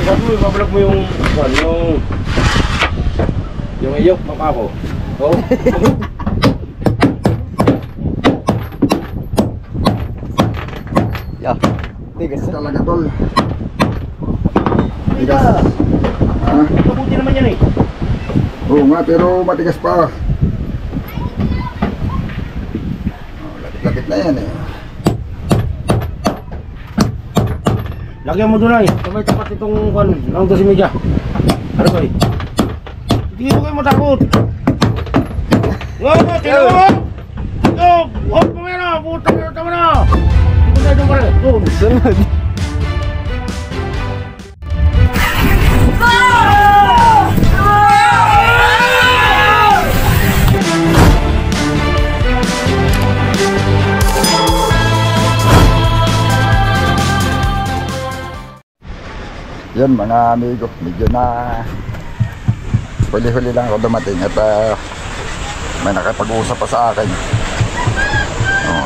Babalak mo yung iyok, mapako. Oo. Ya. Tigas talaga tol. Tigas. Mabuti naman yan eh. Oo nga, pero matigas pa. Lapit na yan eh. Lagyan mo doon ay. Sabay tapat itong lang 12 media. Ano ba eh? Hindi mo kayo matakot. Nga, tingnan mo! Huwag mo yan ah! Putang ina, tama na! Hindi tayo doon pala. Doon. sunod. Yan mga amigo, medyo na huli-huli lang ako dumating at may nakapag-uusap pa sa akin.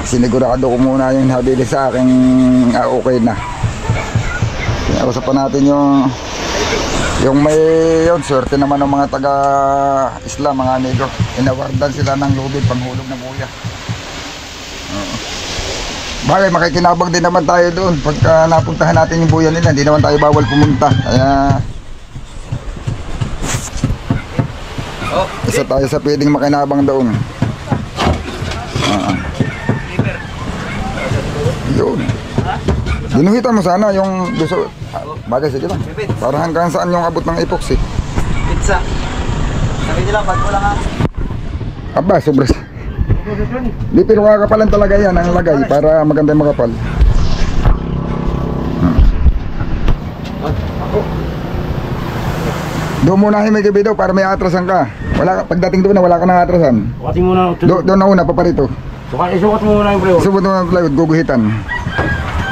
Sinigurado ko muna yung habili sa akin, okay na. Kinausap pa natin yung may yun, swerte naman ng mga taga-Islam mga amigo. Inawardan sila ng lubid, panghulog na buya. Bagay, makikinabang din naman tayo doon pagka napuntahan natin yung buya nila. Hindi naman tayo bawal pumunta. Kaya isa tayo sa pwedeng makinabang doon. Yun. Dinuhitan mo sana yung gusto. Bagay, sige lang. Para hanggang saan yung abot ng epoxy. Pizza. Sabi nila, pag wala nga. Aba, sobras. Di, pero kakapalan talaga yan ang lagay para maganda yung makapal. Doon muna may gabi daw para may atrasan ka. Pagdating doon na wala ka nang atrasan. Sukatin mo na. Doon na una, paparito. Sukat mo muna yung plywood. Subot mo ng plywood, guguhitan.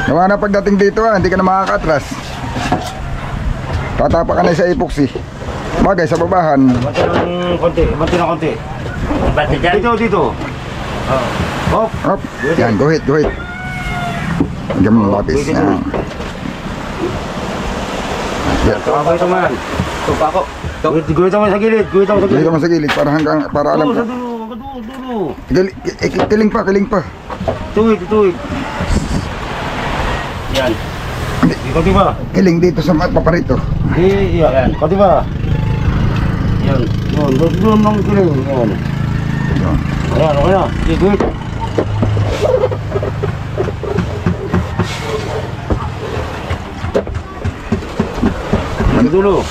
Nawa na pagdating dito hindi ka na makaka-atras. Tatapa ka na sa epoxy. Bagay, sa babahan. Bati ng konti. Dito. Hop. Yan, guhit. Hanggang mo lapis. Yan. Tumakbo ito man. Tupa ako. Guhit mo sa gilid. Dito mo sa gilid para alam ko. Dulo. Kiling pa. Tuwid. Yan. Konti ba? Kiling dito sa paparito. Yan. Konti ba? Yan. Doon lang kiling. Yan. Ayan, okay na. Guhit. Dulo.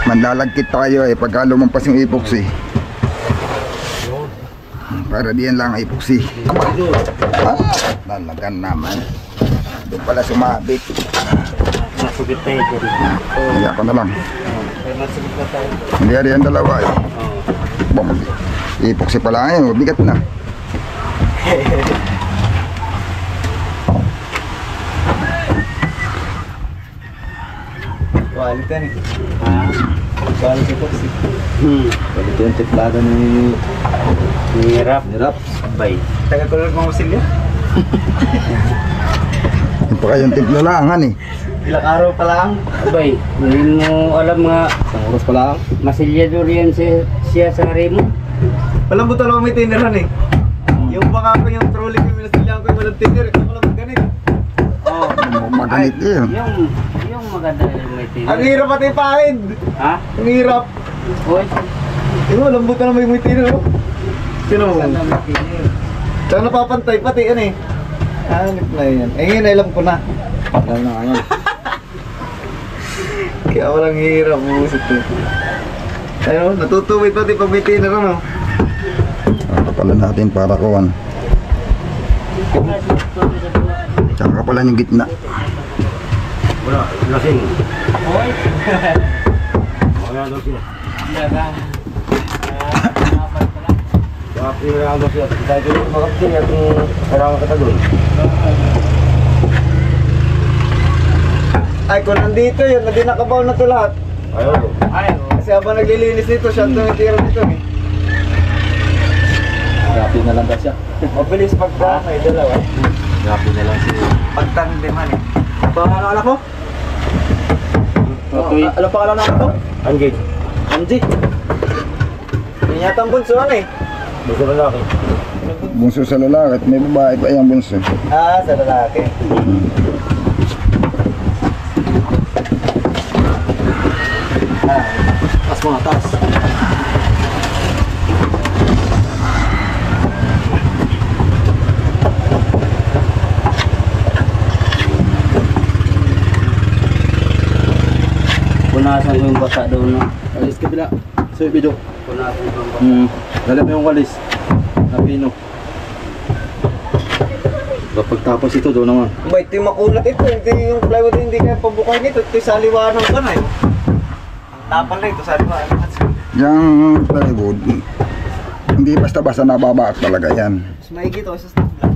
Manlalagkit tayo pagka lumampas yung epoxy. Para diyan lang epoxy. Lalagan naman. Doon pala sumabit. Nasugit tayo dito. Kaya ako na lang. Nasugit na tayo. Hindi yan dalawa eh. Epoxy pala ngayon, bigat na. Walit yan eh. Walit epoxy. Walit yung tiplado ni Rap. Bay. Taga-kulog mga masilya. Yung pa kayong tiplalangan eh. Ilang araw pa lang. Abay, hindi mo alam nga. Isang oras pa lang. Masilyador yan siya sa Remo. Walang buto lang may tinderan eh. Yung baka ko yung trolley ko, minasilyan ko yung walang tinder. Walang ganit. Oo. Maganit eh. Yung maganda yung may tinir. Ang hirap pati pahid. Ha? Ang hirap. Uy. Walang buto lang may tinder. Sino mo? Maganda may tinir. Tsaka napapantay pati yan eh. Hanip na yan. Eh ngayon alam ko na. Alam na ngayon. Kaya walang hirap. Busit eh. Ayun, natutuwid pati pag may tinir ano. Kapalan natin para kuwan. Tsaka kapalan yung gitna. Wala, lasing. Uy. Wala daw siya. Kapag lang daw siya. Dahil doon makapsin at kailangan ka doon. Ay, kung nandito yun, hindi nakabaw na ito lahat. Ayaw. Kasi habang naglilinis nito, siya ito yung tira nito eh. Grabe na lang ba siya? Mabilis pagka may dalawa. Grabe na lang siya. Pagtandiman eh. Ano anak mo? Ano pa lang naman ito? Anjay. Anji. Yan yata ang bunso ano eh. Basta lalaki. Bunso sa lalaki at may babae pa yung bunso. Ah, sa lalaki. Tas mga tas. Punasan ko yung basa doon. No? Walis kabila. Sa video. Punasan ko yung basa. Dala mo yung walis. Napino. Kapag tapos ito doon naman. Ba, ito yung makulat ito. Hindi yung plywood hindi kaya pabukay nito. Ito yung saliwanang ko na eh. Ang tapal na ito, saliwanang. Yung plywood, hindi basta-basta nababaak talaga yan. Mas maigi ito sa stop lang.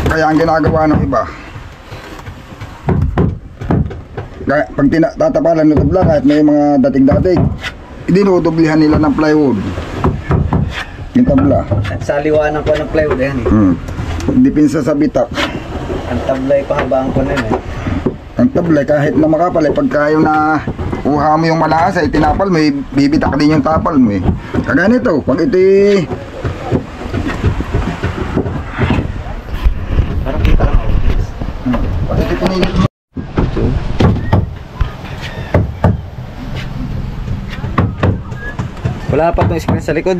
Kaya ang ginagawa ng iba, pag tatapalan ng tabla kahit may mga dating-dating, dinudublihan nila ng plywood yung tabla. Saliwanang ko ng plywood yan eh. Hindi pinsa sa bitak. Ang tablay pahabaan ko na yun eh. Ang tabla kahit na makapal pagka yung na kuha mo yung malakas ay tinapal mo, bibitak din yung tapal mo eh. Kagaya nito, pag ito Parang kita lang ako. pag ito pinilit mo. Wala pa itong screen sa likod.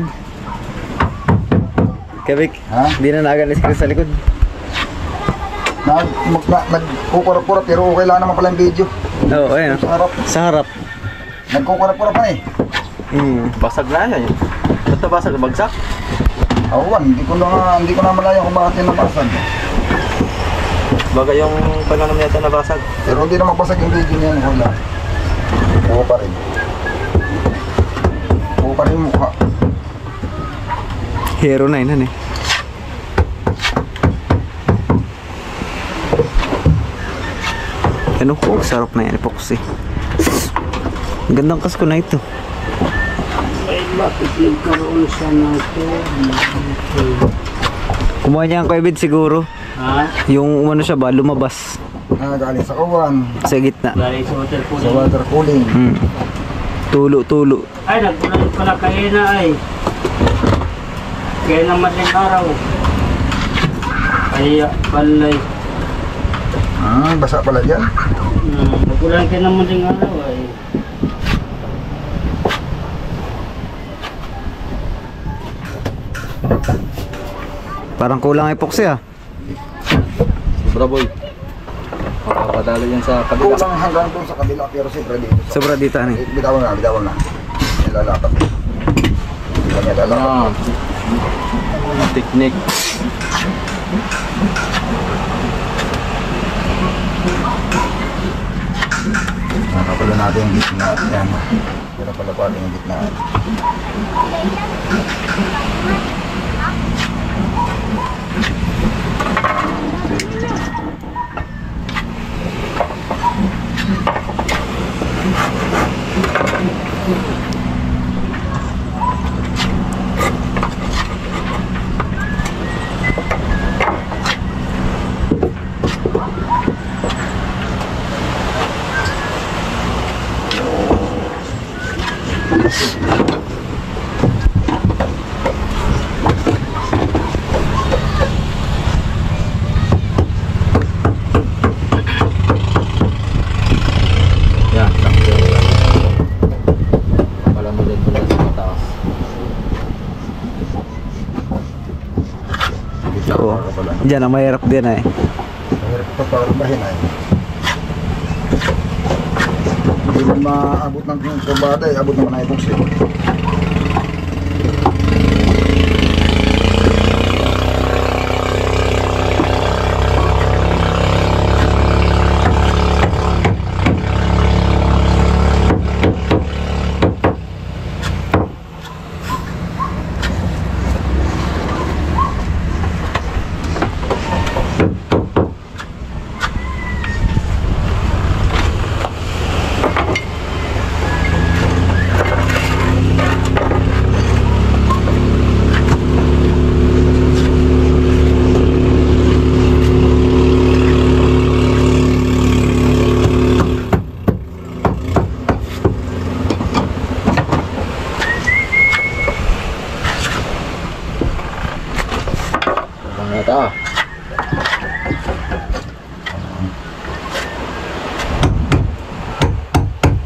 Kevik, Ha? hindi na nagan yung screen sa likod. Nagkukura-kura pero okay lang naman pala yung video. Oo, ayun. Sa harap, Sa harap. nagkukura-kura pa eh. Basag na yan. Ba't nabasag? Bagsak? Awan, hindi ko na malaya kung bakit yung nabasag. Bagay yung pananam yata nabasag. Pero hindi na mabasag yung video niya, wala. Oo pa rin. Oo pa rin yung mukha. Hero na yun eh. Ano ko, sarap na yan, epoxy. Ang gandang kasko na ito. Ay, bakit nagkaroon siya ng Kumuha niya ang Kuwebid siguro. Ha? Yung ano siya ba, lumabas Galing sa kawan, sa gitna. Galing sa hotel po. sa water cooling. Tulo-tulo. Ay, nagpunan pala kayo na ay. Kaya naman yung araw. Ay, palay. Basa pala dyan. Nagpunan kayo naman yung araw ay. Parang kulang epoxy ah. Sobra boy. Makapadalo yan sa kabila. Kulang hanggang doon sa kabila pero siyempre dito. Sobra dito ano eh. Bitawan na. Nilalapat. Kanya lalapat. Technique. Nakapala natin yung gitna. Yan. Pero pala pa yung gitna. Yan, sakto. Pala mo dyan pala sa mataas. Oo. Diyan ang mahirap din eh. Mahirap ito parubahin ay. Hindi man maabot ng kumbada eh. Abot naman na epoxy.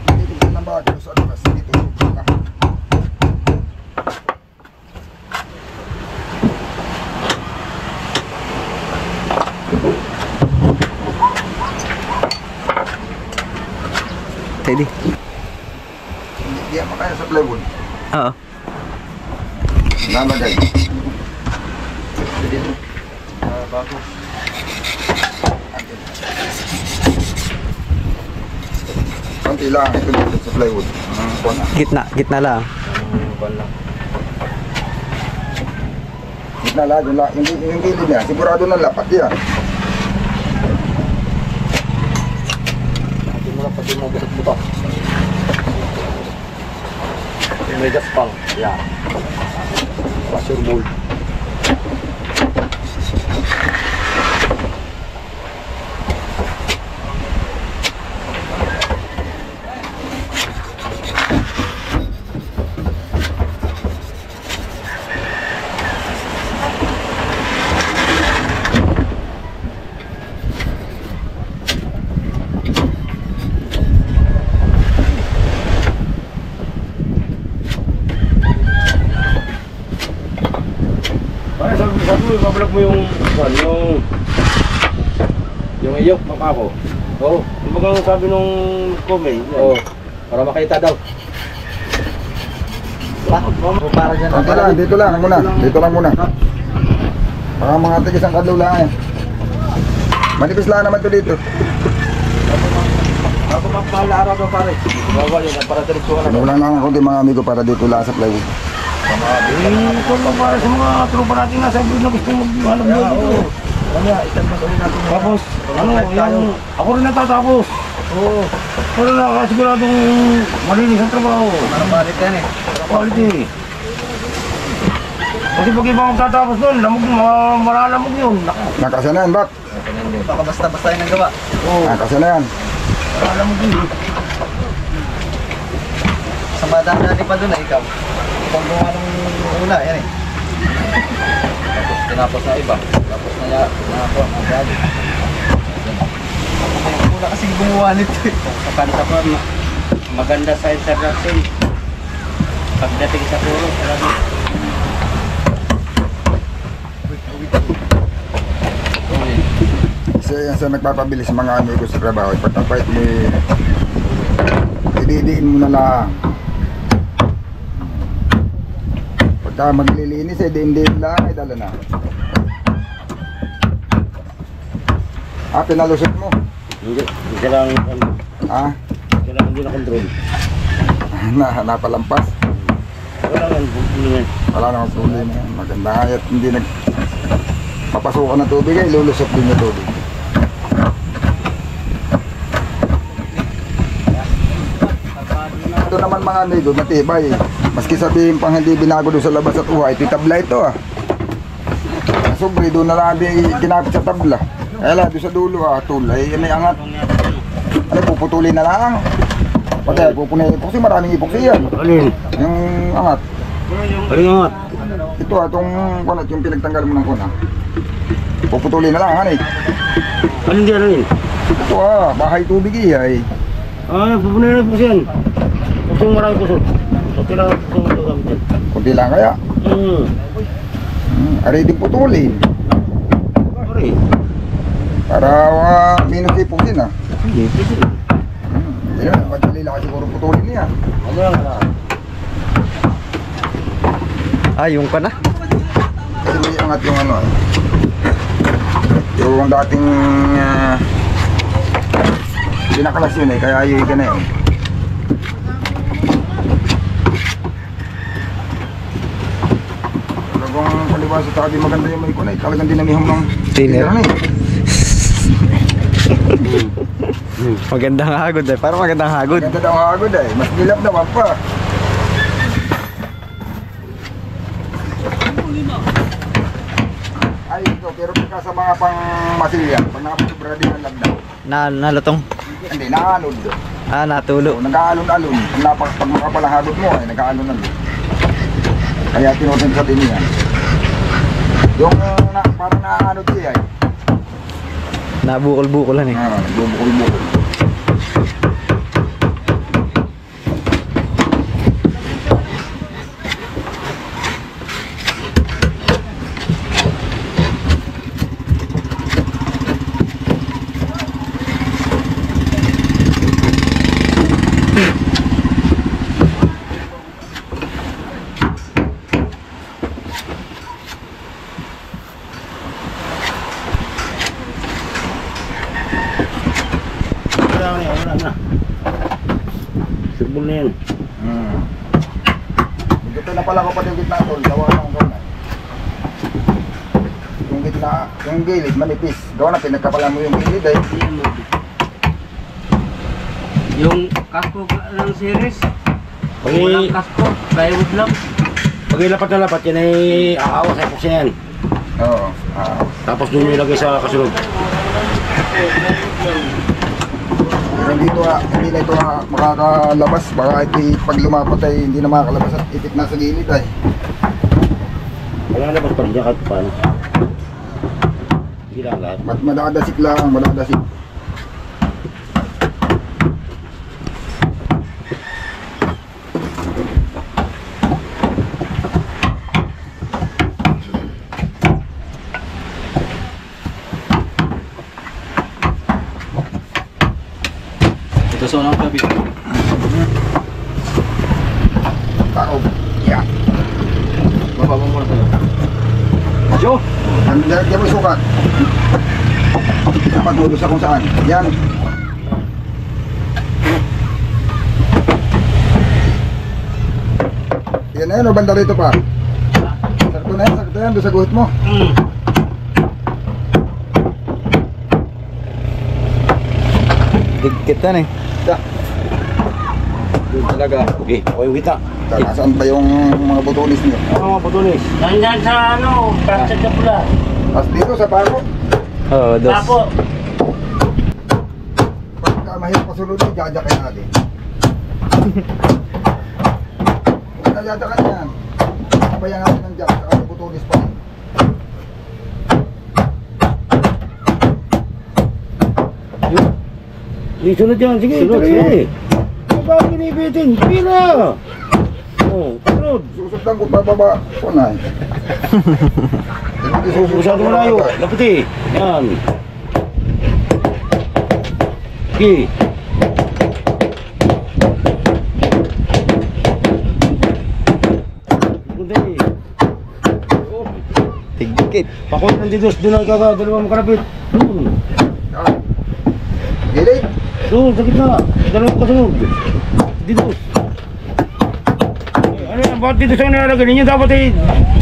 Titigil ng bago sa labas. Dito, na. Steady. Hindi yan makaya sa plywood. Oo. Lalagay. Bago. Konti lang ito dito sa plywood. Gitna lang. Gitna lang, yung gilid niya, sigurado na lapat yan. Pati mo lang, pati mo butot-butot. May gaspang. Yeah. Pressure mold. Sabi mo, ibablog mo yung iyok, mapa ko. Oo. Yung bagang sabi nung comment. Oo. Para makita daw. Para dyan. Konti lang, dito lang muna. Dito lang muna. Baka mga tigis ang kadlaw lang eh. Manipis lang naman to dito. Ako magpahal araw daw pare. Bawa yun, para diretso ka Ano lang lang konti mga amigo para dito lang sa plywood. Ito lang para sa mga tropa natin nasa abroad na gusto mag-alam mo dito. Kaya, itanong ulit natin. Tapos, yung, ako rin natatapos. Oo. Pero nakasiguradong malinis ang trabaho. Parang balik yan eh. Quality. Kasi pag iba magtatapos doon, maralamog yun. Nakasanayan bak? Baka basta-basta yung nagawa. Oo, Nakasanayan. maralamog yun. Sa madadali pa doon ikaw. Ikaw gawa nung una, yan eh. Tapos tinapos na iba. Tapos na ako, magdali. Yung una kasi gumawa nito eh. Sa kanta pa, maganda sa introduction. Pagdating sa puro, talaga. Kasi yan sa nagpapabilis mga amigo sa trabaho. Pagkapait mo ididiin mo na lang. Pagka maglilinis eh, diin-diin lang ay dala na. Pinalusot mo. Hindi lang, hindi na control. Napalampas. Wala nga, bukulingan. Wala namang problema yan. Maganda nga at hindi papasukan ng tubig ay lulusot din yung tubig. Ito naman mga amigo, matibay. Maski sabihin pang hindi binago doon sa labas at uha, ito tabla ito ah. Sobre, doon na lang din kinapit sa tabla. Kaya lang, doon sa dulo tulay, yan ay angat. Ano, puputulin na lang. Pati, pupunin epoxy, maraming epoxy yan. Alin? Yung angat. Alin nga? Ito itong kunat, yung pinagtanggal mo ng kuna. Puputulin na lang, hanay. Alin di alin? Ito bahay tubig ay. Pupunin na po siyan. Gusto yung maraming kusot. Okay lang gusto mo ito gamitin. Kunti lang kaya. Aray din putulin. Sorry. Para minus epoxy na. Hindi, pwede. Hindi na, madali lang siguro putulin niya. Ano lang na? Yung ka na. Kasi may angat yung ano eh. Yung dating pinakalas yun eh, kaya yung na yun. Talagang kaliwa sa tabi maganda yung may kunay, talagang dinamiham ng Tiner. eh. Magandang hagod eh. Parang magandang hagod. Maganda daw ang agod eh, mas nilap naman pa. Ay ito, pero pagka sa mga pang masilya, pag nakapasubra din ang lagdaw. Nalutong. Hindi, naanod. Natulo. So, nag-aalon-alon. Pag makapalanghagod mo, ay nag-aalon-alon. Kaya tinutin sa din yan. Yung parang naaanod siya ay. Nabukol-bukolan eh. Bubukol-bukol. Wala na. Sirbol na yan. Dito na pala ko pa yung gitna tol. Gawa ng gawa. Yung gitna, yung gilid manipis. Gawa na pinagkapalan mo yung gilid eh. Yung kasko ng series, Pag walang kasko, plywood lang. lapat na lapat, yan ay aawas ay epoxy yan. Oo. Tapos doon yung ilagay sa kasunod. Pero hindi na ito makakalabas. Baka pag lumapat ay hindi na makakalabas at itik na sa gilid ay. Kaya labas pa rin niya kahit paano. Hindi lang lahat. Madadasik lang, madadasik. Ito sa unang gabi. Taob. Yeah. Baba mo muna tayo. Jo! Diyan mo sukat. Dapat mo sa kung saan. Yan. Yan na yan o banda rito pa. Sakto na yan. Doon sa guhit mo. Dikit yan eh. Doon talaga. Okay, ako yung kita. Saan pa yung mga butulis niyo? Mga putulis. Nandyan sa ano, fractured na pula. Tapos dito sa pako. Oo, Tapo, Pagka mahirap pasunod niyo, jajakain natin. Huwag na jajakain yan. Kabayan natin ng jack. Saka yung butulis pa rin. Sige, sunod yan. Sige, sige. Ano ba ang binibitin? Sige na. Oh, sunod. Susundan ko bababa. Punay. Hindi Masyado malayo. Lapit eh. Yan. Sige. Sunod eh. Tigkit. Pakot ng didos. Doon ang dalawa mo kalapit. Doon. Gilid. Doon, sa gitna. Dalawa mo kasunod. Didos. Ano yan? Bakit didos ang nalagay ninyo? Dapat eh.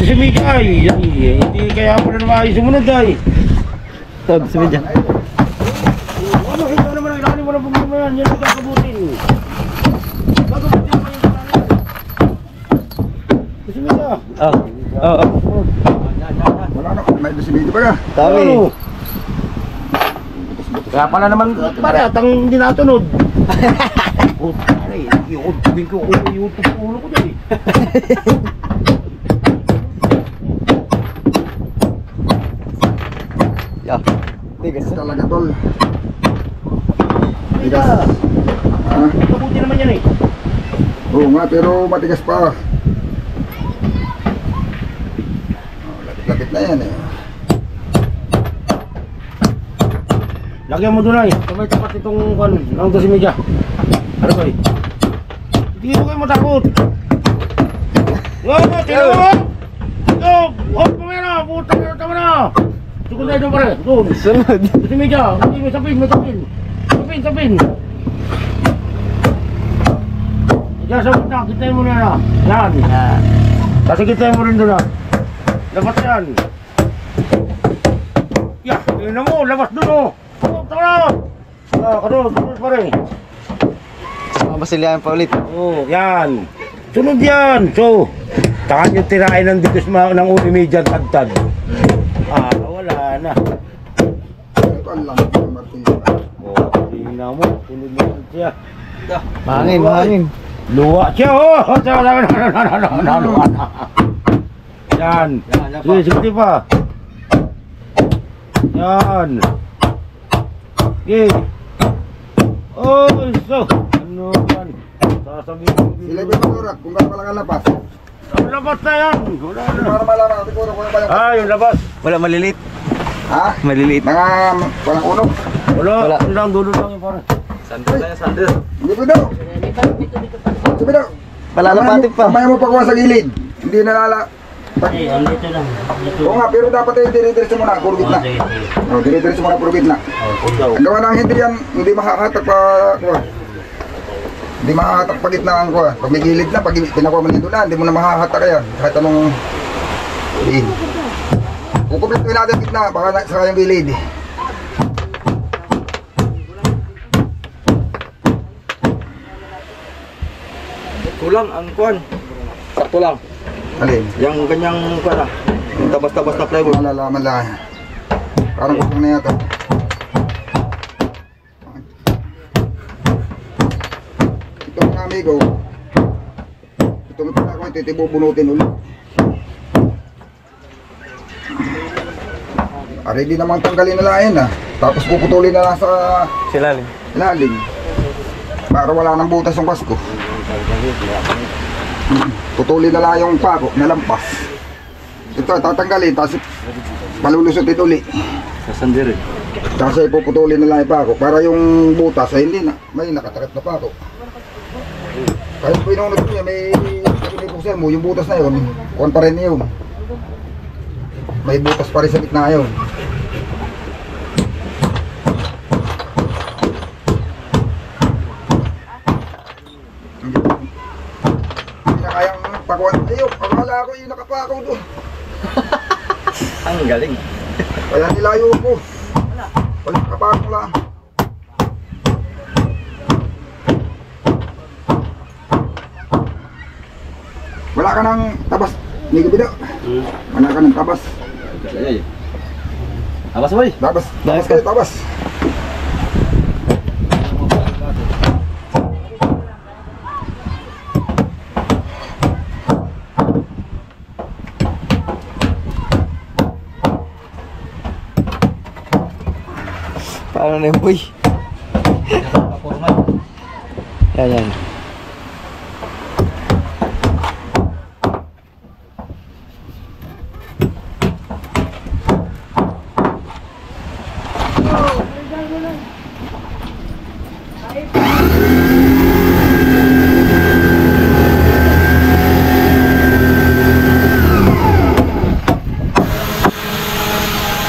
Si Mika ay. Hindi kaya pala na maayos sumunod ay. Tog, sumidya. Ano, ikaw naman ang ilalim mo ng problema yan. Yan ang kakabutin. Kakabutin naman yung kakabutin. Si Mika. Oo. Wala na. May lusimili pa ka. Tawi. Ano? Kaya pala naman pare at ang hindi natunod. Oh, pare, YouTube ko ulo ko dyan eh. Yeah. Tigas. Talaga tol. Mika, Ah, kabuti naman yan eh. oo nga pero matigas pa. Lapit na yan eh. Lagyan mo doon ay. Sabay tapat itong ang 12 media. Ano ba eh? Hindi mo kayo matakot. Yo, tino mo! Yo, huwag mo yan ah! Putang ina tama na! Tukon tayo doon pare. Doon. Sunod. 12 media. Hindi mo sapin, may sapin. Sapin. Yan, sabot na. Kitain mo na yan. Yan. Kasi kitain mo rin doon ah. Labas yan. Yeah, yun na mo. Labas doon oh. Tara! Kasunod pare. Mabasilyahan pa ulit. Oh, yan. Sunod yan. So, takan yung tirain ng dito ng Unimedian tagtad. Wala na. Ito ang lang ng martilyo. Oh, tingnan mo. Sunod na yan siya. Mahangin. Luwa siya, oh! Yan. Sige pa. Yan. Okay. Oh, so. Ano yan? Sasabihin ko. Sila yung maturak kung gano'n lang ang labas. Ang labas na yan. Wala na. Para malaman siguro kung ano ba yung... Yung labas. Wala maliliit. Ha? Maliliit. Mga walang unog. Wala. Ang lang, dulo lang yung pare. Sander na yan, sander. Hindi po daw. Hindi po daw. Palalapatin pa. Mamaya mo pagkuha sa gilid. Hindi nalala. Eh, andito lang. Dito. Oo nga, pero dapat ay dire-diretso muna, puro gitna. Sige, sige. Oh, dire-diretso muna, puro gitna. Ang gawa ng hindi yan, hindi makahatak pa, kuha. Hindi makahatak pa gitna ang kuha. Pag may gilid na, pag pinakuha mo nito na, hindi mo na makahatak yan. Kahit anong gilid. Kung kumpletuin natin gitna, baka sa kayong gilid. Kulang ang kuwan. Sakto lang. Alin? Yung ganyang kuwan ah. Yung tabas-tabas na plywood. Malalaman lang. Parang kulang na yata. Ito mga amigo. Itong pala ko, ito bubunutin ulit. Ready namang tanggalin na lang yan ah. Tapos puputulin na lang sa Silalim. ilalim. Para wala nang butas yung kasko. Putulin na lang yung pako, nalampas. Ito, tatanggalin, tapos malulusutin uli. Sa sander eh. Kasi puputulin na lang yung pako para yung butas ay hindi na, may nakatakip na pako. Kahit pinunod niya, may pinipuksan mo, yung butas na yun, kuwan pa rin yun. May butas pa rin sa gitna yun. Hindi na kayang pakuan. Ayun, akala ko yung nakapakaw doon. Ang galing. Kaya nilayo ko. Wala kapakaw lang. Wala ka ng tabas. Hindi ka bido. Wala ka ng tabas. Abas boy. Tabas. Tabas kayo, tabas. Paano na yung boy? Yan yan.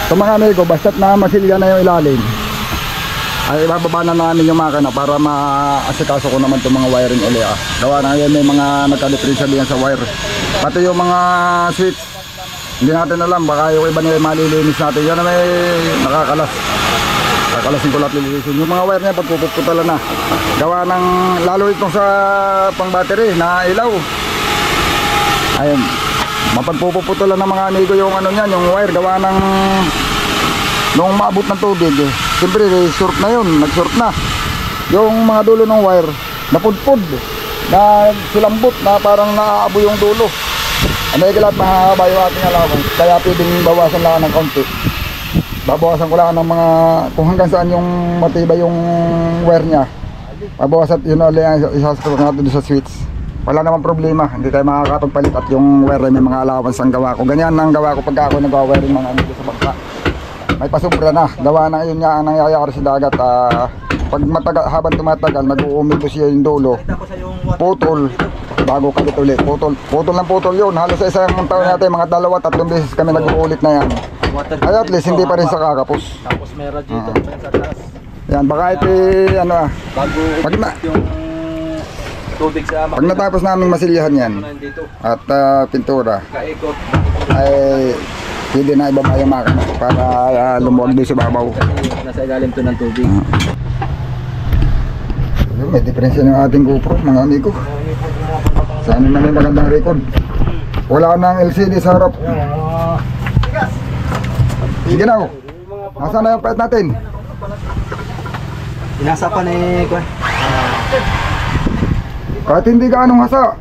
So mga amigo, basta't na masilya na yung ilalim, ay ibababa na namin yung makina para ma-asikaso ko naman itong mga wiring uli ah. Gawa na ngayon may mga nagka-differential yan sa wire. Pati yung mga switch, hindi natin alam, baka yung iba nila malilinis natin. Yan na may nakakalas. Kakalasin ko lahat lilinisin. Yung mga wire niya pagpuputala na. Gawa ng, lalo itong sa pang battery na ilaw. Ayun. Mapagpuputala ng mga amigo yung ano niyan, yung wire. Gawa ng, nung maabot ng tubig eh. Siyempre, short na yun, nag-short na. Yung mga dulo ng wire, napudpud, na silambot, na parang naaaboy yung dulo. May kalat mahaba yung ating alawan, kaya pwedeng bawasan lang ng kaunti. Babawasan ko lang ng mga, kung hanggang saan yung matibay yung wire niya. Babawasan, yun ulit ang isasagot natin sa switch. Wala namang problema, hindi tayo makakapagpalit at yung wire may mga allowance ang gawa ko. Ganyan ang gawa ko pag ako nag-wiring mga amigo sa bangka. May pasubra na, gawa na yun nga ang nangyayari sa dagat. Pag matagal, habang tumatagal, nag-uumito siya yung dulo, putol, bago kalit ulit, putol ng putol yun. Halos sa isang taon natin, mga 2-3 beses kami nag-uulit na yan. Ay at least hindi pa rin sa kakapos. Tapos may radiator pa yan sa taas. Yan, baka ito ano Bago pag na, yung tubig sa pag natapos naming masilyahan yan dito, at pintura, kaikot. ay pwede na ibaba yung makina para lumuwag doon sa babaw. Kasi nasa ilalim to ng tubig. May diferensya ng ating GoPro mga amigo. Sana na may magandang record. Wala nang LCD sa harap. Sige na oh. Nasaan na yung pet natin? Inasa pa ni Kwan. Kahit hindi gaanong hasa.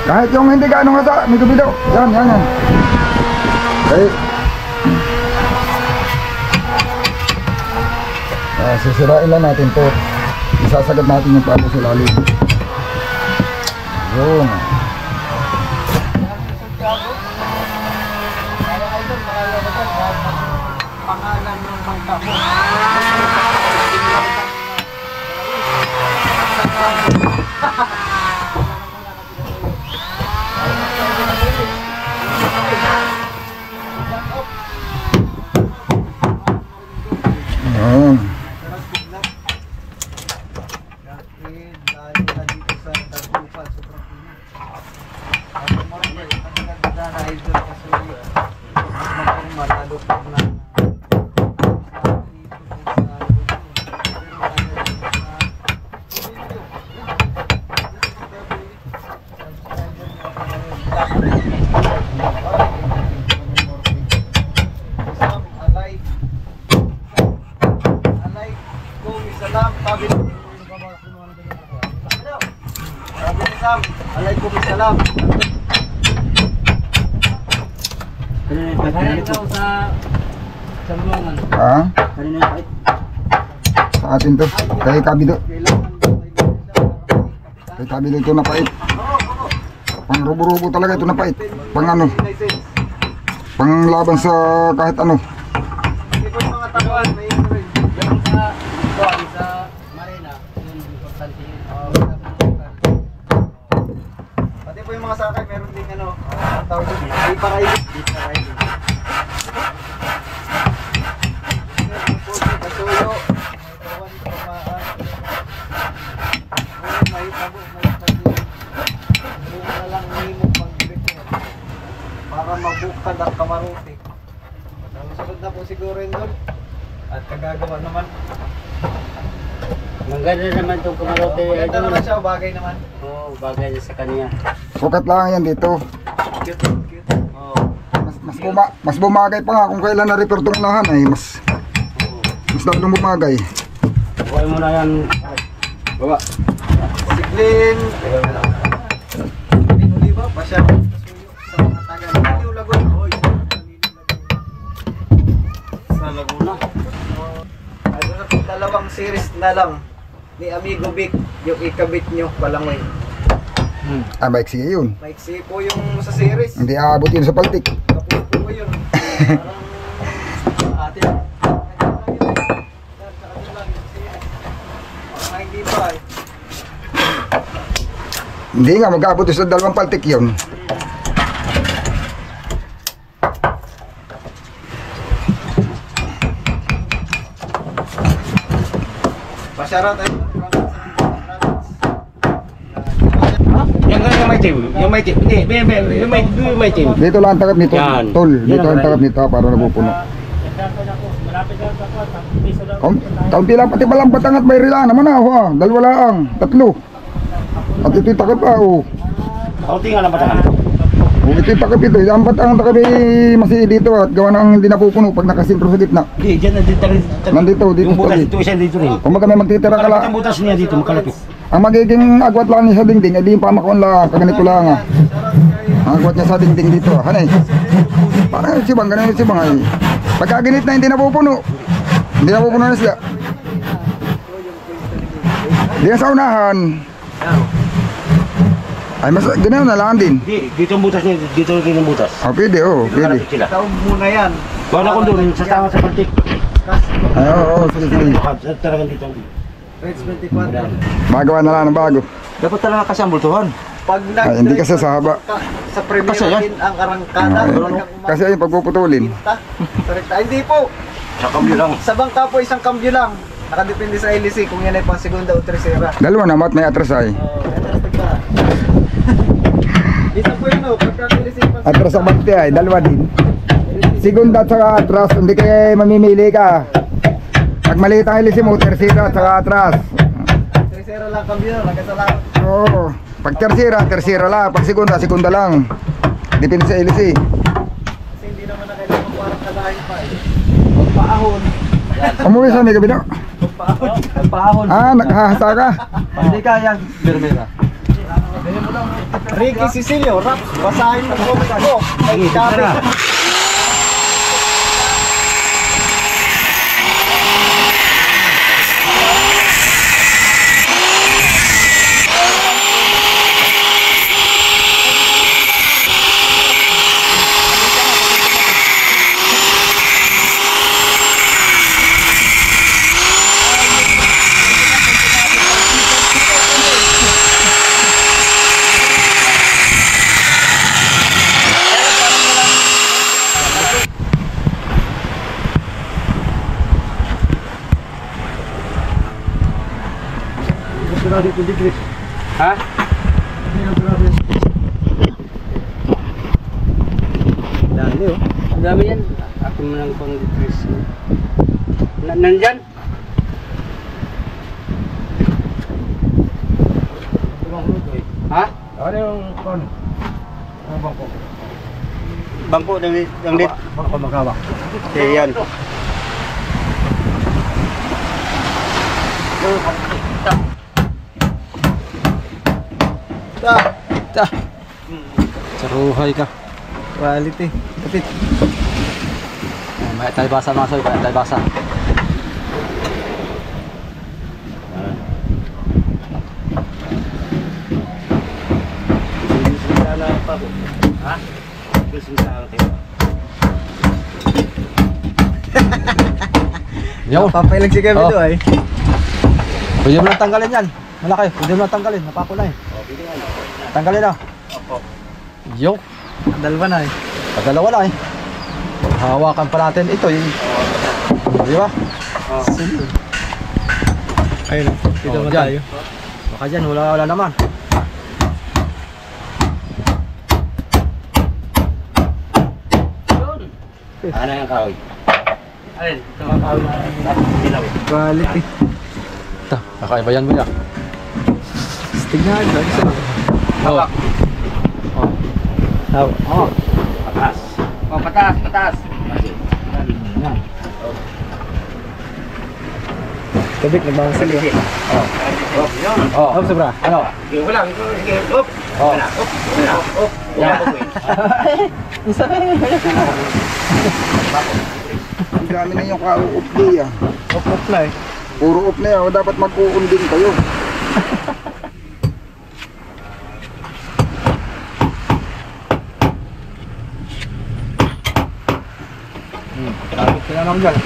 Kahit yung hindi gaanong hasa, may gubidaw. Yan. Okay. Sisirain lang natin to. Isasagad natin yung palo sa lalim. Yun. Pangalan ng bangka mo. Yun. Alaikumsalam. Kanina ito sa Sambuangan. Ha? Kanina yung pait. Sa atin to. Kay Kabido. Kay Kabido ito na pait. Pang rubo-rubo talaga ito na pait. Pang ano. Pang laban sa kahit ano. Hindi po yung mga taguan, may rin. Yung sa Marina, yung importante yun. Pati po yung mga sakay, meron din ano, ang tawag doon, ay paraili. Kasuyo, may tabo, may tabo. Yung nalang himok pag-ibig mo. Para mabukad ang kamaruti. Sunod na po siguro yun doon. At kagagawa naman. Maganda naman itong kamarote. Maganda naman siya, bagay naman. Oo, bagay niya sa kanya. Sukat lang yan dito. Cute, cute. Oo. Mas bumagay pa nga kung kailan na-repair itong unahan ay mas dapat bumagay. Buhay mo na yan. Baba. Siklin. Pinuli ba? Pasya. Sa mga tagal. Hindi yung lagon. Oy. Sa Laguna. Ano na po, dalawang series na lang ni Amigo Vic, yung ikabit nyo, palangoy. Maiksi yun. Maiksi po yung sa series. Hindi aabot yun sa paltik. Kapupo po yun. Parang atin. Hindi pa eh. Hindi nga mag-aabot yun sa dalawang paltik yun. Pasyara tayo. Yung may team. Yung may team. Hindi, yung may team. Dito lang ang takap nito. Yan. Tol, Yan dito ang ang takap nito para napupuno. Malapit lang sa kuwan. Piso lang. Kaunti lang pati palang batang at may rila naman ah. Ha? Dalawa lang, tatlo. At ito'y takap ah. Oh. Kaunti nga lang patakan. Oh, ito'y takap ito. Ang batang takap ay masi dito at gawa ng hindi napupuno pag nakasintro sa gitna. Hindi, dyan nandito rin. Nandito, dito Yung butas, sa ito isa dito rin. Kung baga may magtitira ka Makalapit lang. ang butas niya dito, makalapit. Ang magiging agwat lang niya sa dingding, ay di yung pamakon lang, kaganito lang ah. Ang agwat niya sa dingding dito, hanay. Parang si Bang, ganun si Bang ay. Pagkaginit na hindi napupuno. Hindi napupuno na siya. Hindi nga sa unahan. Ay mas, ganoon na lang din. Hindi, dito ang butas niya, dito rin ang butas. Oh, pwede, oh, pwede. Makalapit sila. Taon muna yan. Bawala ko doon, sa tama sa pantik. Ay, oo, sige, sige. Talagang dito. Rates 24. Magawa na lang ng bago. Dapat talaga kasi ang bultuhan. Pag Ay, hindi kasi sa haba. sa premier Kasi yan. din ang arangkada. Kasi ayun, pagpuputulin. Hindi po. Sa kambyo lang. Sa bangka po isang kambyo lang. Nakadepende sa LC kung yan ay pang segunda o tercera. Dalawa na, mat may atras ay. Isa po yun o. Pagka LC pang Atras ang bante ay, dalawa din. Segunda at saka atras, hindi kayo mamimili ka. Pag maliit ang ilis mo, tersira at saka atras. tercera lang kambyo. Nagkasalamat. Oo. Pag tersira, tersira lang. Pag segunda, segunda lang. Depende sa ilis eh. Kasi hindi naman na kailangan parang kalahin pa eh. Pagpaahon. Umuwi sa may kabino. Pahon. Ah, nakahasa ka. Hindi kaya. Bermera. Ricky Cecilio, rap. Basahin mo comment ko. Ay, dami. grabe 20 degrees. Ha? Dali oh. Ang dami yan. Ako mo lang pang degrees. Nandyan? Ha? Ano yung ano? Ano bangko? Bangko ng lit. Bangko magkawak. Eh, yan. Saruhay ka. Quality. Kapit. May tayo basa mga soy. May tayo basa. Ha? Gusto sa akin. Yo. Papailag si Kevin Oh. to ay. Pwede mo lang tanggalin yan. Malaki. Pwede mo lang tanggalin. Napako na eh. Tanggalin na. Yo. Dalawa na eh. Pagdalawa na eh. Hawakan pa natin ito eh. Di ba? Ayun oh. Dito Oh, naman dyan. tayo. Baka dyan. Wala naman. Ano yung kahoy? Alin? Quality. Ito. Kakaiba yan mo yan. Tignan ba? Isa. Hawak. Hawak. Oh. Patas. Oh, patas. Patas. Yan. Kabik, nagbangon sila. Oh. Oh, sobra. Ano? Sige, wala. Sige, up. Oh. Wala, up. Wala, up. Yan. Ang dami na yung ka-up-day ah. Off na eh. Puro up na yan. O, dapat mag-uundin kayo. Tapos sila naman dyan.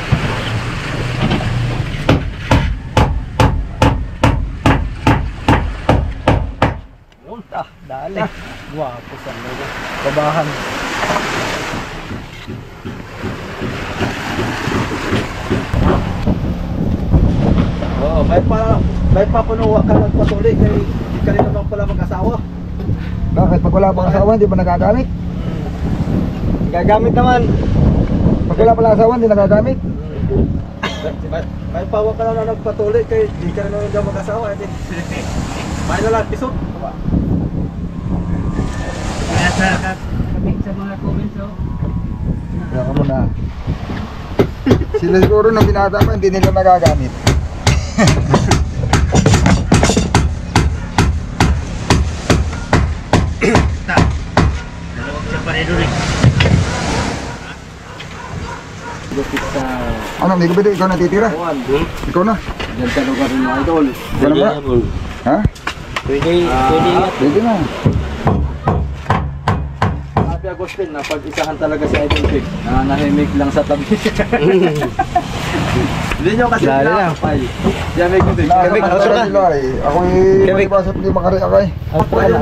Dali. Guwapo sa mga. Babahan. Oh, may papunuwa ka nagpatuloy kay hindi ka rin naman pala mag-asawa. Bakit? Pag wala pang asawa, hindi ba nagagamit? Gagamit naman. Pag wala pang asawa, hindi nagagamit? May pawa ka na nagpatuloy kay hindi ka rin naman mag-asawa. May na lang, pisot. Sa mga comments, oh. Kaya ka muna. Sila siguro nung binata pa, hindi nila nagagamit. Dalawang siya pa rin doon eh. Lupit sa Ano, amigo ba ito? Ikaw natitira? Juan. Ikaw na. Diyan sa lugar ng mga idol. Ikaw na ba? Ha? Pwede nga. Pwede na. Happy Agustin, napag-isahan talaga si Idol Vic. Nahimik lang sa tabi. Hindi nyo kasi Lalo na. nakapay. Diyan may kubig. Kevin, Kevin, ano ka? sila eh. Ako'y malibasot hindi makariakay.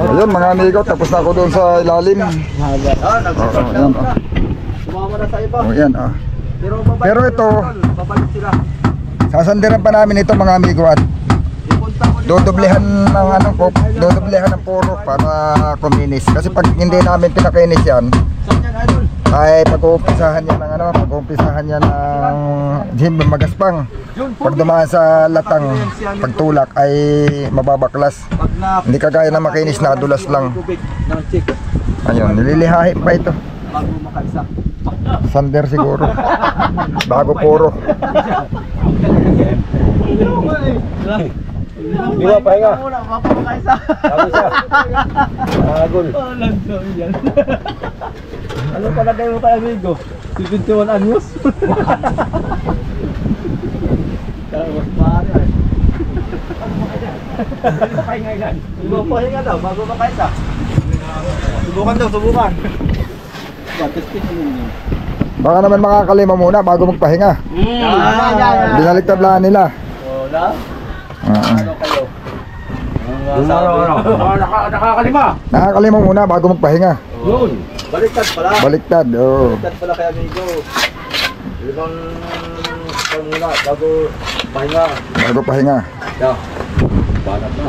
Ayun, mga amigo, tapos na ako doon sa ilalim. Ah, Oo, nagsasakit ayan, ka. Sumama na sa iba. O yan, ah. Pero ito, babalik sila. sasandiran pa namin ito mga amigo at Ipunta ko dodoblehan ng ano ko, dodoblehan ng puro para kuminis. Kasi pag hindi namin pinakinis yan, Saan yan, Idol? ay pag-uumpisahan yan ng ano, pag-uumpisahan yan ng gym magaspang. Pag dumaan sa latang, pagtulak ay mababaklas. Pag na Hindi kagaya na makinis na dulas lang. kubig ng chick Ayun, nililihahin pa ito. bago makaisa. Sander siguro. Bago puro. Di ba, pahinga? Muna, bago makaisa. Bago siya. Agol. Ano pala kayo mo tayo, amigo? 71 anyos? Tapos pare ay. Pahinga yan. Pahinga daw, bago makaisa. Subukan daw, subukan. Testing ninyo. Baka naman makakalima muna bago magpahinga. Binaliktad lang nila. Wala. Ano kayo? Nakakalima. Nakakalima muna bago magpahinga. Yun. Baliktad pala. Baliktad, oo. Baliktad pala kay amigo. Limang muna bago pahinga. Bago pahinga. Yeah. Banat na.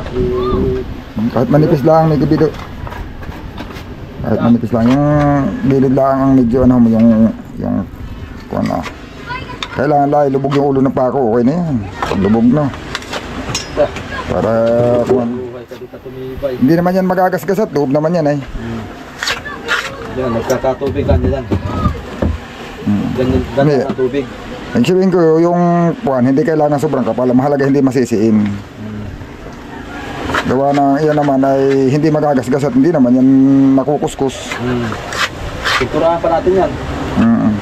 Kahit manipis lang, may gabido. Kahit manipis lang, yung gilid lang ang medyo ano mo, yung kung ano. Kailangan lang ilubog yung ulo ng pako, okay na yan. Lubog na. Para kung Buhay ka dito tumibay. hindi naman yan magagasgas at loob naman yan eh. Yan, nagkakatubig lang yan. Ganyan Hindi. ang tubig. Ang sabihin ko, yung puwan, hindi kailangan sobrang kapal. Mahalaga hindi masisiin. Gawa ng iyan naman ay hindi magagasgas at hindi naman yan nakukuskus. Pinturahan pa natin yan. Mm.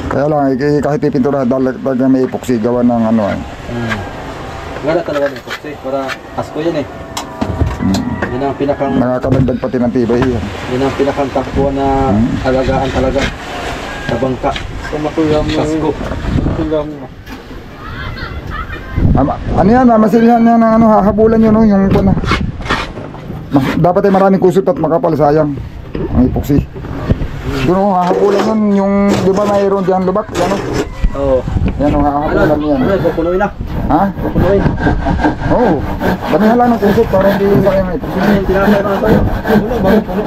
Kaya lang, kahit ipintura, talaga may epoxy gawa ng ano eh. Gala talaga ng epoxy para asko yan eh. Yan ang pinakang Nakakadagdag pati ng tibay yan. yan ang pinakang takbuhan na alagaan talaga. Sa bangka. Kumatuyam mo. Kasko. Kumatuyam mo. Ano yan, masilyan yan ng ano, hahabulan yun, no, yung ano. Dapat ay maraming kusot at makapal, sayang. Ang epoxy. Doon o, hahabulan yun, yung, di ba mayroon dyan lubak? Yan o. Oo. Yan o, hahabulan yan. Ano, pupunuin na. Ha? Pupunuin. Oo. Oh, damihan lang ng kusot para hindi laki ng epoxy. Ano yung tinatay na tayo? Puno, bago puno.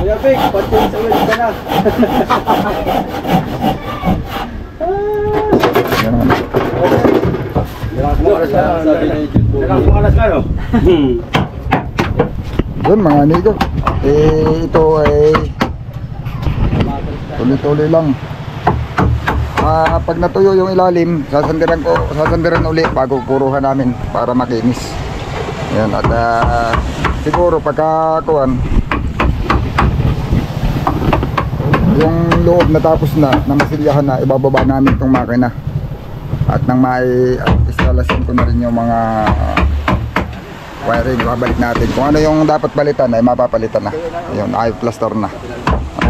Kuya Pig, pati sa ulit ka na. Yan ang Sabi ni Jun Ilang pangalas kayo? yun mga amigo. Ito ay tuloy-tuloy lang. Pag natuyo yung ilalim, sasandiran ulit bago puruhan namin para makinis. Yan, at siguro pagkakuan yung loob natapos na masilyahan na, ibababa namin itong makina at nang may instalasyon ko na rin yung mga wiring, ibabalik natin kung ano yung dapat balitan ay mapapalitan na yun, ay plaster na.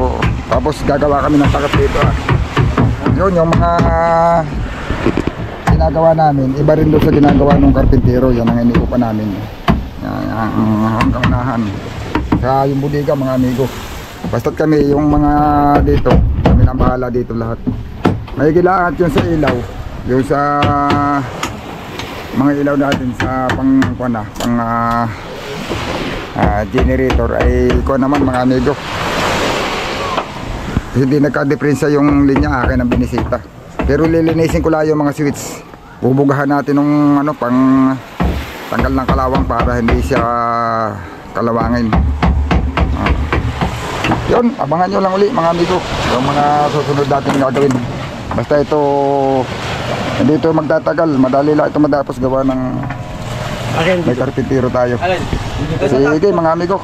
Oo. Tapos gagawa kami ng takap dito yun yung mga ginagawa namin, iba rin doon sa ginagawa ng karpintero. Yan ang iniupa namin, yan, hanggang unahan sa yung budiga mga amigo. Basta't kami yung mga dito, kami nang bahala dito lahat. May gilahat yun sa ilaw, yung sa mga ilaw natin sa pang generator ay ko naman mga amigo. Hindi nagka-diferensya yung linya akin ang binisita. Pero lilinisin ko lang yung mga switch. Bubugahan natin ng ano pang tanggal ng kalawang para hindi siya kalawangin. Yun, abangan nyo lang uli mga amigo yung mga susunod natin gagawin. Basta ito hindi ito magtatagal, madali lang ito matapos gawa ng may karpintero tayo. Sige mga amigo.